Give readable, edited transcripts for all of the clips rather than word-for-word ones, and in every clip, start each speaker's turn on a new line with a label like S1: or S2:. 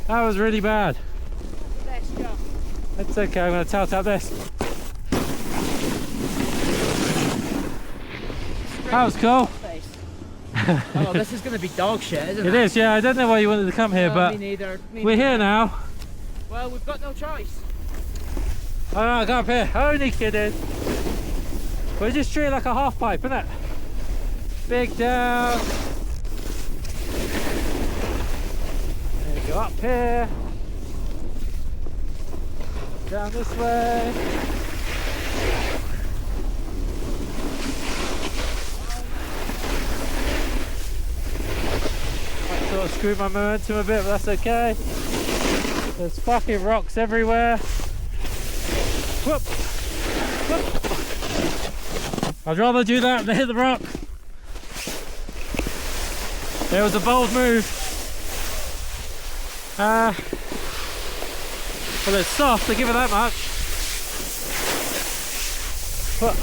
S1: That was really bad.
S2: Let's jump.
S1: It's okay, I'm going to tilt up this. That was cool.
S2: Oh, this is going to be dog shit, isn't it?
S1: It is, yeah. I don't know why you wanted to come here, but
S2: me neither.
S1: we're here now.
S2: Well, we've got no choice.
S1: Oh no, go up here. Only kidding. We're just treated like a half pipe, isn't it? Big down. There you go, up here. Down this way. I sort of screwed my momentum a bit, but that's okay. There's fucking rocks everywhere. Whoop. Whoop. I'd rather do that than hit the rock. It was a bold move. Well, it's soft, I give it that much. Whoop.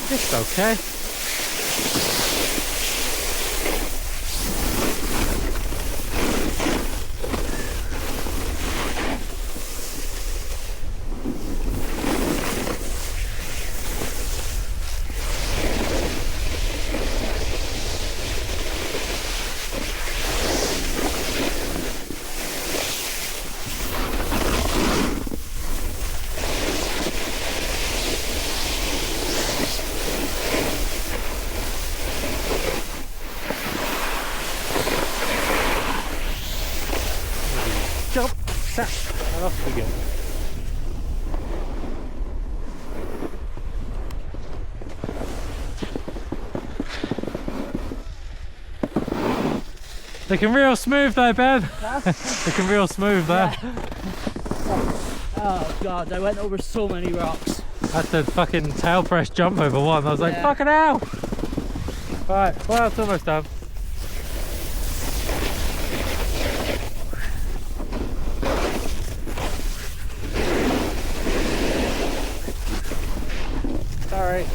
S1: Just okay. Jump, sat, and off we go. Looking real smooth though, Ben. Looking real smooth there.
S2: Oh god, I went over so many rocks.
S1: That's the fucking tail press jump over one. I was like, fucking hell. Right, well, it's almost done. Sorry.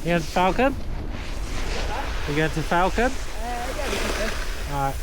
S1: You going to Falcon? You going to Falcon?
S2: Yeah, we can do.
S1: Alright.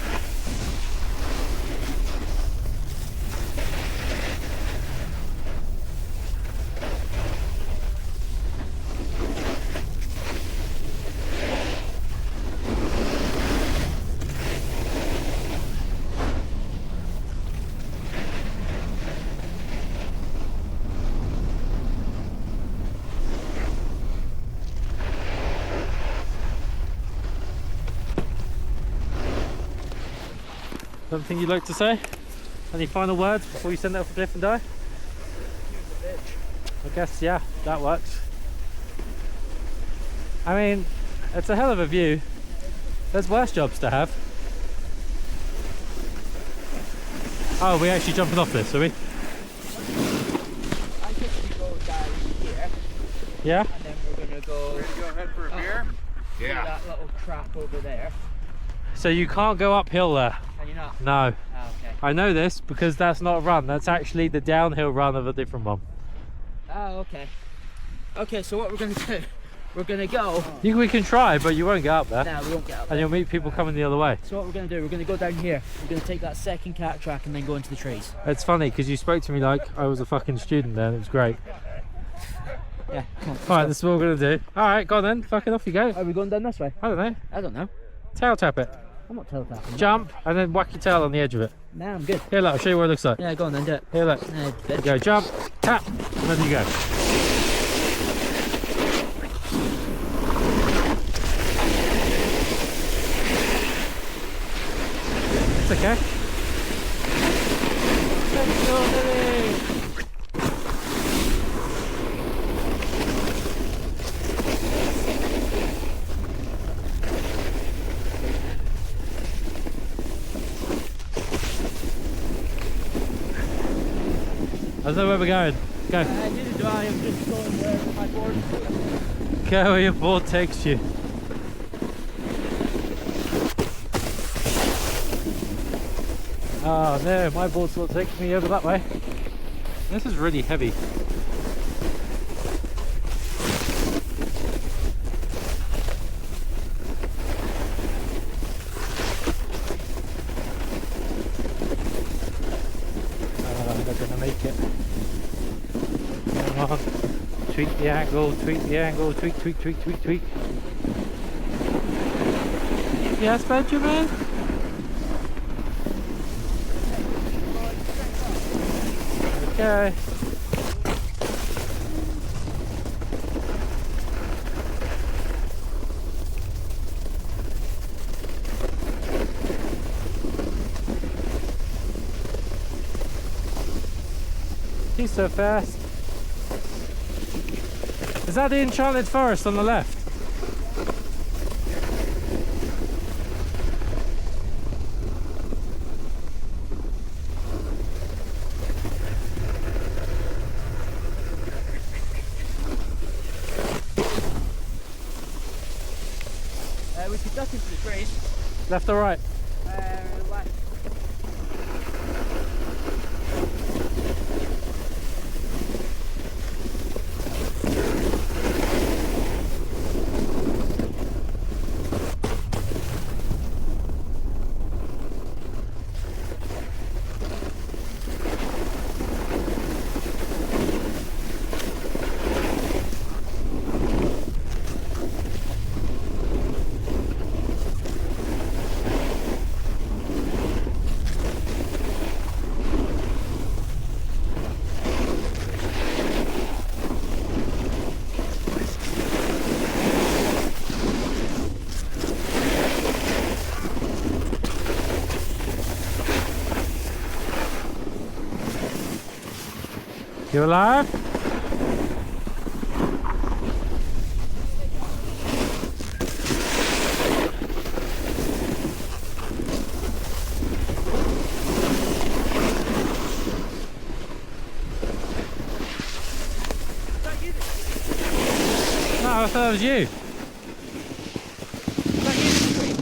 S1: Something you'd like to say? Any final words before you send it off a cliff and die? I guess, yeah, that works. I mean, it's a hell of a view. There's worse jobs to have. Oh, we're actually jumping off this, are we?
S2: I think we go down here.
S1: Yeah?
S2: And then we're gonna go.
S3: Ready to go ahead for a beer? Yeah.
S2: That little trap over there.
S1: So you can't go uphill there?
S2: Can you not?
S1: No.
S2: Oh, okay.
S1: I know this because that's not a run. That's actually the downhill run of a different one.
S2: Oh, okay. Okay, so what we're gonna do? We're gonna go.
S1: We can try, but you won't get up there.
S2: No, we won't get up
S1: And
S2: there.
S1: you'll meet people coming the other way.
S2: So what we're gonna do? We're gonna go down here. We're gonna take that second cat track and then go into the trees.
S1: It's funny because you spoke to me like I was a fucking student there and it was great.
S2: Yeah. Come on.
S1: Alright, this is what we're going to do. Alright, go on then. Fucking off you go.
S2: Are we going down this way?
S1: I don't know.
S2: I don't know.
S1: Tail tap it.
S2: I'm not tail tapping.
S1: Jump and then whack your tail on the edge of it.
S2: Nah, I'm good.
S1: Here, look, I'll show you what it looks like.
S2: Yeah, go on then, do it.
S1: Here, look.
S2: Bitch.
S1: Go, jump, tap, and then you go. It's okay. Let's go, Lily. I don't know where we're going. Go.
S2: Neither do I. I'm just going where my board is.
S1: Go where your board takes you. Oh no, my board's not taking me over that way. This is really heavy. I'm not gonna make it. Come on. Tweak the angle, tweak the angle, tweak, tweak, tweak, tweak, tweak. Yes, Benjamin? Okay. He's so fast. Is that the Enchanted Forest on the left?
S2: We could duck into the trees.
S1: Left or right?
S2: Left.
S1: You alive? No, I thought it was you.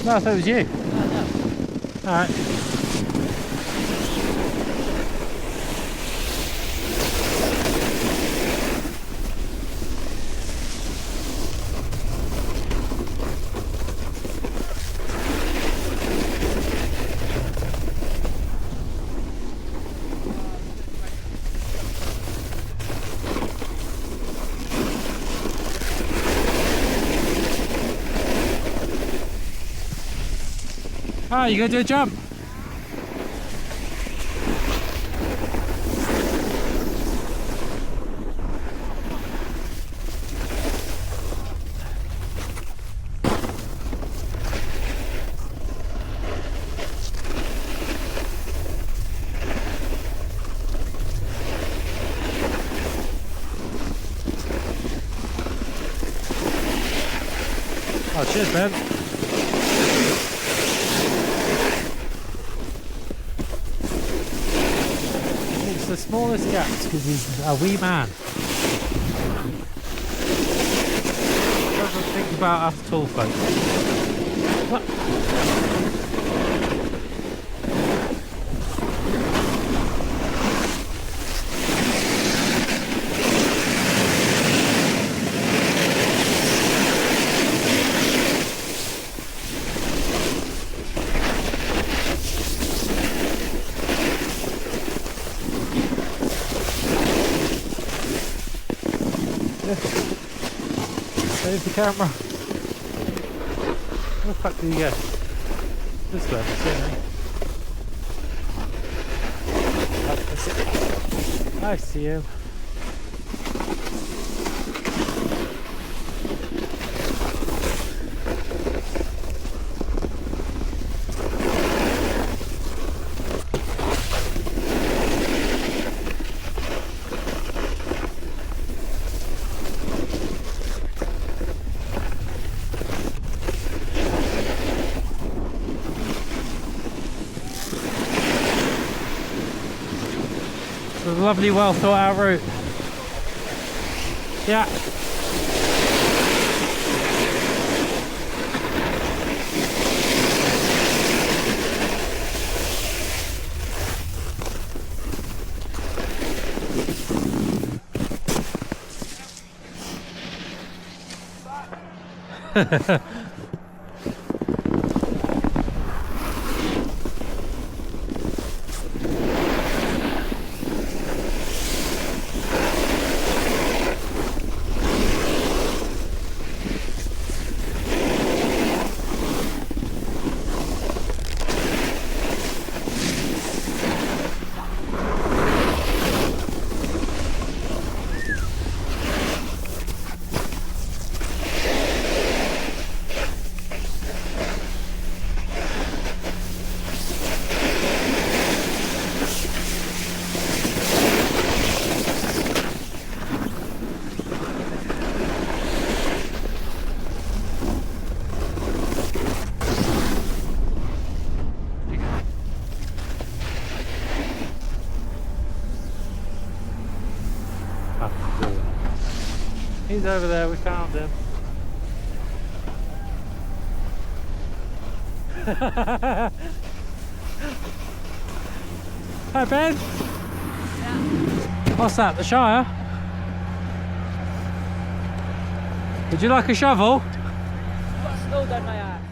S1: No, I thought it was you. Alright. Oh, you gonna do a jump? Oh, cheers, man. It's the smallest gaps because he's a wee man. Doesn't think about us tall folk. What? Save the camera. Where the fuck do you go? This way, I see him. It's a lovely, well thought out route. Yeah. He's over there, we found him. Hi Ben.
S2: Yeah.
S1: What's that, the Shire? Would you like a shovel?
S2: I've got snow down my ass.